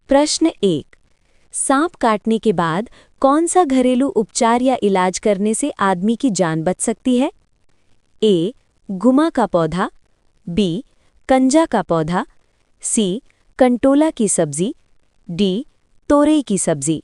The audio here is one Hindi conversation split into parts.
प्रश्न 1। सांप काटने के बाद कौन सा घरेलू उपचार या इलाज करने से आदमी की जान बच सकती है? ए. गुमा का पौधा, बी. कंजा का पौधा, सी. कंटोला की सब्जी, डी. तोरई की सब्जी।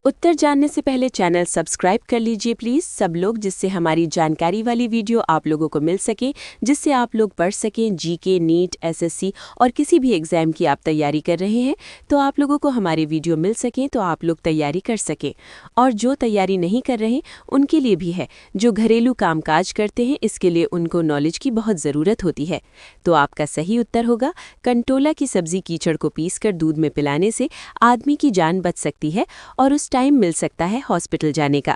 उत्तर जानने से पहले चैनल सब्सक्राइब कर लीजिए प्लीज़ सब लोग, जिससे हमारी जानकारी वाली वीडियो आप लोगों को मिल सके, जिससे आप लोग पढ़ सकें। जीके, नीट, एसएससी और किसी भी एग्ज़ाम की आप तैयारी कर रहे हैं तो आप लोगों को हमारे वीडियो मिल सकें तो आप लोग तैयारी कर सकें। और जो तैयारी नहीं कर रहे उनके लिए भी है, जो घरेलू कामकाज करते हैं, इसके लिए उनको नॉलेज की बहुत ज़रूरत होती है। तो आपका सही उत्तर होगा कंटोला की सब्ज़ी कीचड़ को पीसकर दूध में पिलाने से आदमी की जान बच सकती है और उस टाइम मिल सकता है हॉस्पिटल जाने का।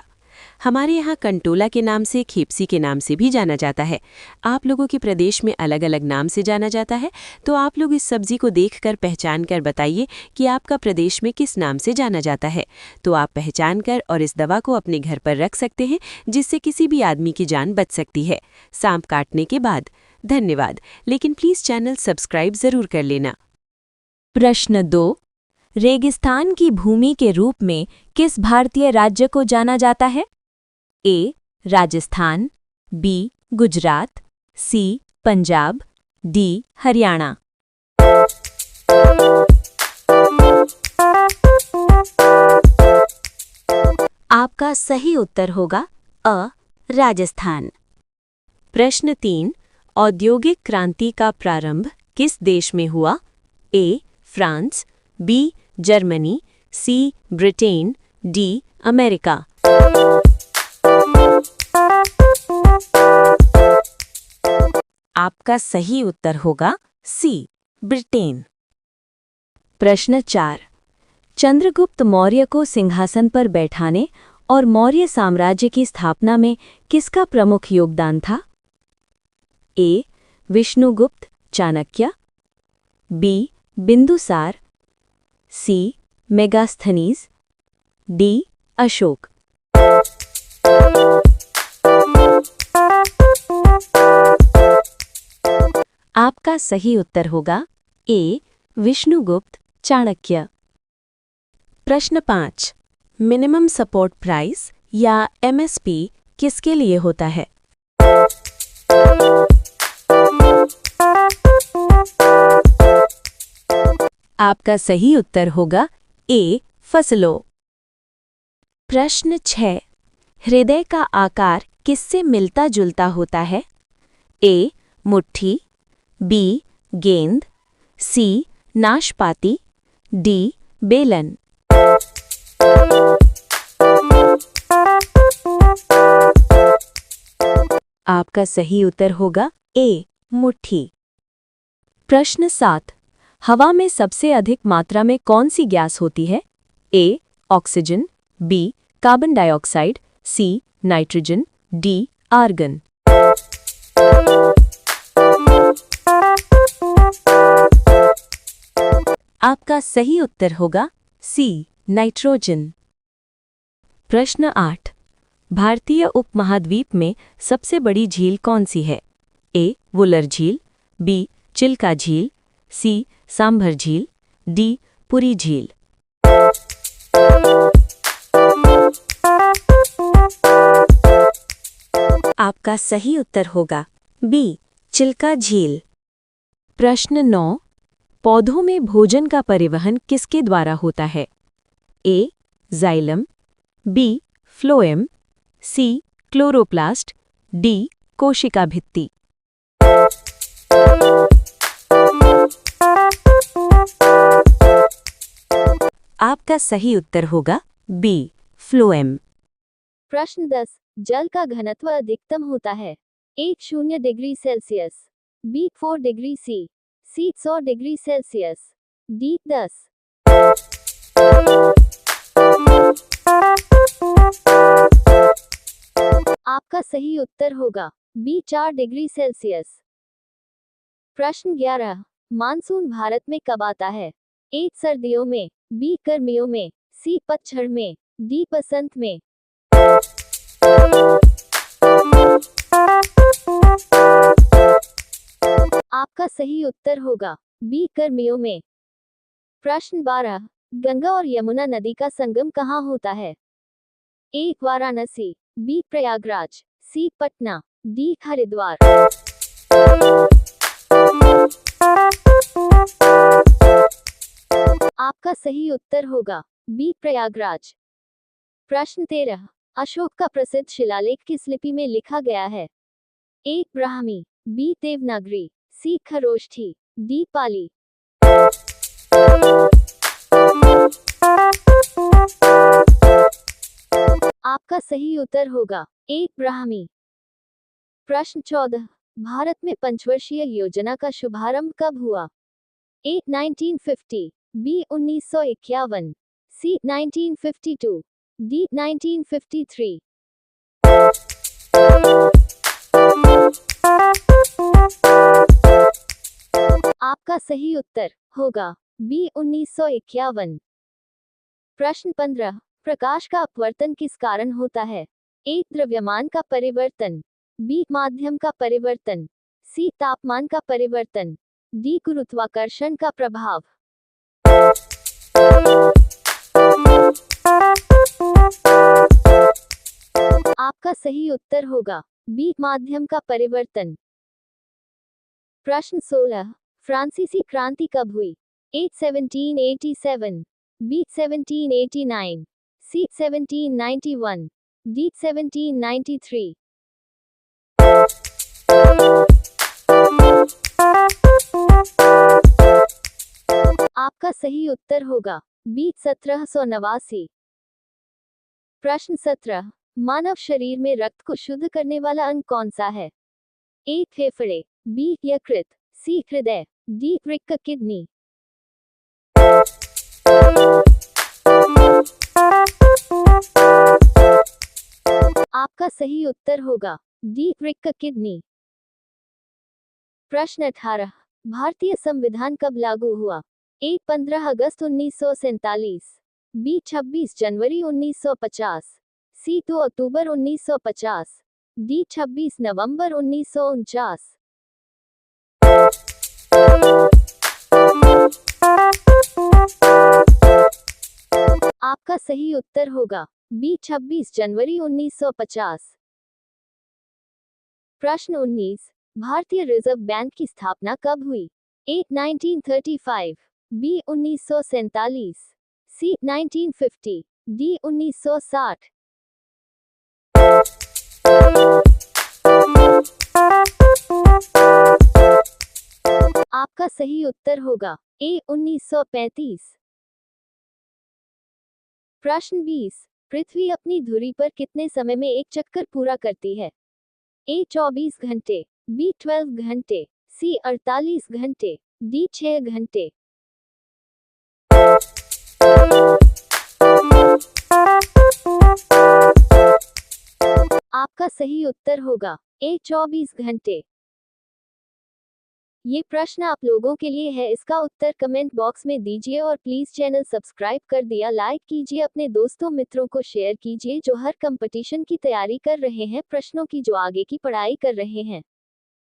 हमारे यहाँ कंटोला के नाम से, खेपसी के नाम से भी जाना जाता है। आप लोगों के प्रदेश में अलग अलग नाम से जाना जाता है, तो आप लोग इस सब्जी को देखकर पहचान कर बताइए कि आपका प्रदेश में किस नाम से जाना जाता है। तो आप पहचान कर और इस दवा को अपने घर पर रख सकते हैं, जिससे किसी भी आदमी की जान बच सकती है सांप काटने के बाद। धन्यवाद, लेकिन प्लीज़ चैनल सब्सक्राइब ज़रूर कर लेना। प्रश्न 2। रेगिस्तान की भूमि के रूप में किस भारतीय राज्य को जाना जाता है? ए. राजस्थान, बी. गुजरात, सी. पंजाब, डी. हरियाणा। आपका सही उत्तर होगा अ. राजस्थान। प्रश्न 3। औद्योगिक क्रांति का प्रारंभ किस देश में हुआ? A. France, B. Germany, C. Britain, D. America. आपका सही उत्तर होगा सी. ब्रिटेन। प्रश्न 4। चंद्रगुप्त मौर्य को सिंहासन पर बैठाने और मौर्य साम्राज्य की स्थापना में किसका प्रमुख योगदान था? ए. विष्णुगुप्त चाणक्य, बी. बिंदुसार, सी. मेगास्थनीज, डी. अशोक। आपका सही उत्तर होगा ए. विष्णुगुप्त चाणक्य। प्रश्न 5। मिनिमम सपोर्ट प्राइस या एमएसपी किसके लिए होता है? आपका सही उत्तर होगा ए. फसलों। प्रश्न 6। हृदय का आकार किससे मिलता जुलता होता है? ए. मुट्ठी, बी. गेंद, सी. नाशपाती, डी. बेलन। आपका सही उत्तर होगा ए. मुट्ठी। प्रश्न 7। हवा में सबसे अधिक मात्रा में कौन सी गैस होती है? A. Oxygen, B. Carbon dioxide, C. Nitrogen, D. Argon. आपका सही उत्तर होगा सी. नाइट्रोजन। प्रश्न 8। भारतीय उपमहाद्वीप में सबसे बड़ी झील कौन सी है? ए. वुलर झील, बी. चिल्का झील, सी. सांभर झील, डी. पुरी झील। आपका सही उत्तर होगा बी. चिल्का झील। प्रश्न 9। पौधों में भोजन का परिवहन किसके द्वारा होता है? A. Xylem, B. Phloem, C. Chloroplast, D. कोशिका भित्ति। आपका सही उत्तर होगा बी. फ्लोएम। प्रश्न 10। जल का घनत्व अधिकतम होता है? A. 0 degree Celsius, B. 4 degree C, 100 degree Celsius, D. 10। आपका सही उत्तर होगा बी. 4 degree Celsius. प्रश्न 11। मानसून भारत में कब आता है? ए. सर्दियों में, बी. गर्मियों में, सी. पतझड़ में, डी. बसंत में। आपका सही उत्तर होगा बी गर्मियों में। प्रश्न 12, गंगा और यमुना नदी का संगम कहाँ होता है? ए वाराणसी, बी प्रयागराज, सी पटना, डी हरिद्वार। आपका सही उत्तर होगा बी प्रयागराज। प्रश्न 13, अशोक का प्रसिद्ध शिलालेख किस लिपि में लिखा गया है? ए ब्राह्मी, बी देवनागरी, सी खरोष्ठी, डी पाली। आपका सही उत्तर होगा ए ब्राह्मी। प्रश्न 14, भारत में पंचवर्षीय योजना का शुभारंभ कब हुआ? ए 1950, बी 1951, सी 1952, डी 1953। आपका सही उत्तर होगा बी 1951। प्रश्न 15, प्रकाश का अपवर्तन किस कारण होता है? ए द्रव्यमान का परिवर्तन, बी माध्यम का परिवर्तन, सी तापमान का परिवर्तन, डी गुरुत्वाकर्षण का प्रभाव। आपका सही उत्तर होगा बी माध्यम का परिवर्तन। प्रश्न 16, फ्रांसीसी क्रांति कब हुई? ए 1787, बी 1789, सी 1791, डी 1793। आपका सही उत्तर होगा बी 1789। प्रश्न 17, मानव शरीर में रक्त को शुद्ध करने वाला अंग कौन सा है? ए फेफड़े, बी यकृत, सी हृदय, डी वृक्क किडनी। आपका सही उत्तर होगा डी वृक्क किडनी। प्रश्न 18, भारतीय संविधान कब लागू हुआ? ए 15 अगस्त 1947, बी 26 जनवरी 1950, सी 2 अक्टूबर 1950, डी 26 नवंबर 1949। आपका सही उत्तर होगा बी 26 जनवरी 1950। प्रश्न 19, भारतीय रिजर्व बैंक की स्थापना कब हुई? ए 1935, बी 1947, सी 1950, डी 1960। आपका सही उत्तर होगा ए 1935। प्रश्न 20, पृथ्वी अपनी धुरी पर कितने समय में एक चक्कर पूरा करती है? ए 24 घंटे, बी 12 घंटे, सी 48 घंटे, डी 6 घंटे। आपका सही उत्तर होगा ए 24 घंटे। ये प्रश्न आप लोगों के लिए है, इसका उत्तर कमेंट बॉक्स में दीजिए और प्लीज चैनल सब्सक्राइब कर दिया, लाइक कीजिए, अपने दोस्तों मित्रों को शेयर कीजिए जो हर कंपटीशन की तैयारी कर रहे हैं, प्रश्नों की जो आगे की पढ़ाई कर रहे हैं।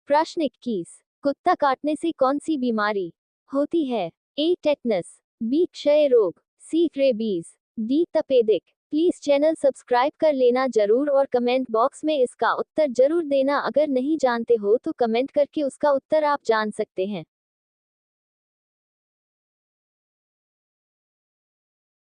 प्रश्न 21, कुत्ता काटने से कौन सी बीमारी होती है? ए टेटनस, बी क्षय रोग, सी रेबीज, डी तपेदिक। प्लीज चैनल सब्सक्राइब कर लेना जरूर और कमेंट बॉक्स में इसका उत्तर जरूर देना। अगर नहीं जानते हो तो कमेंट करके उसका उत्तर आप जान सकते हैं।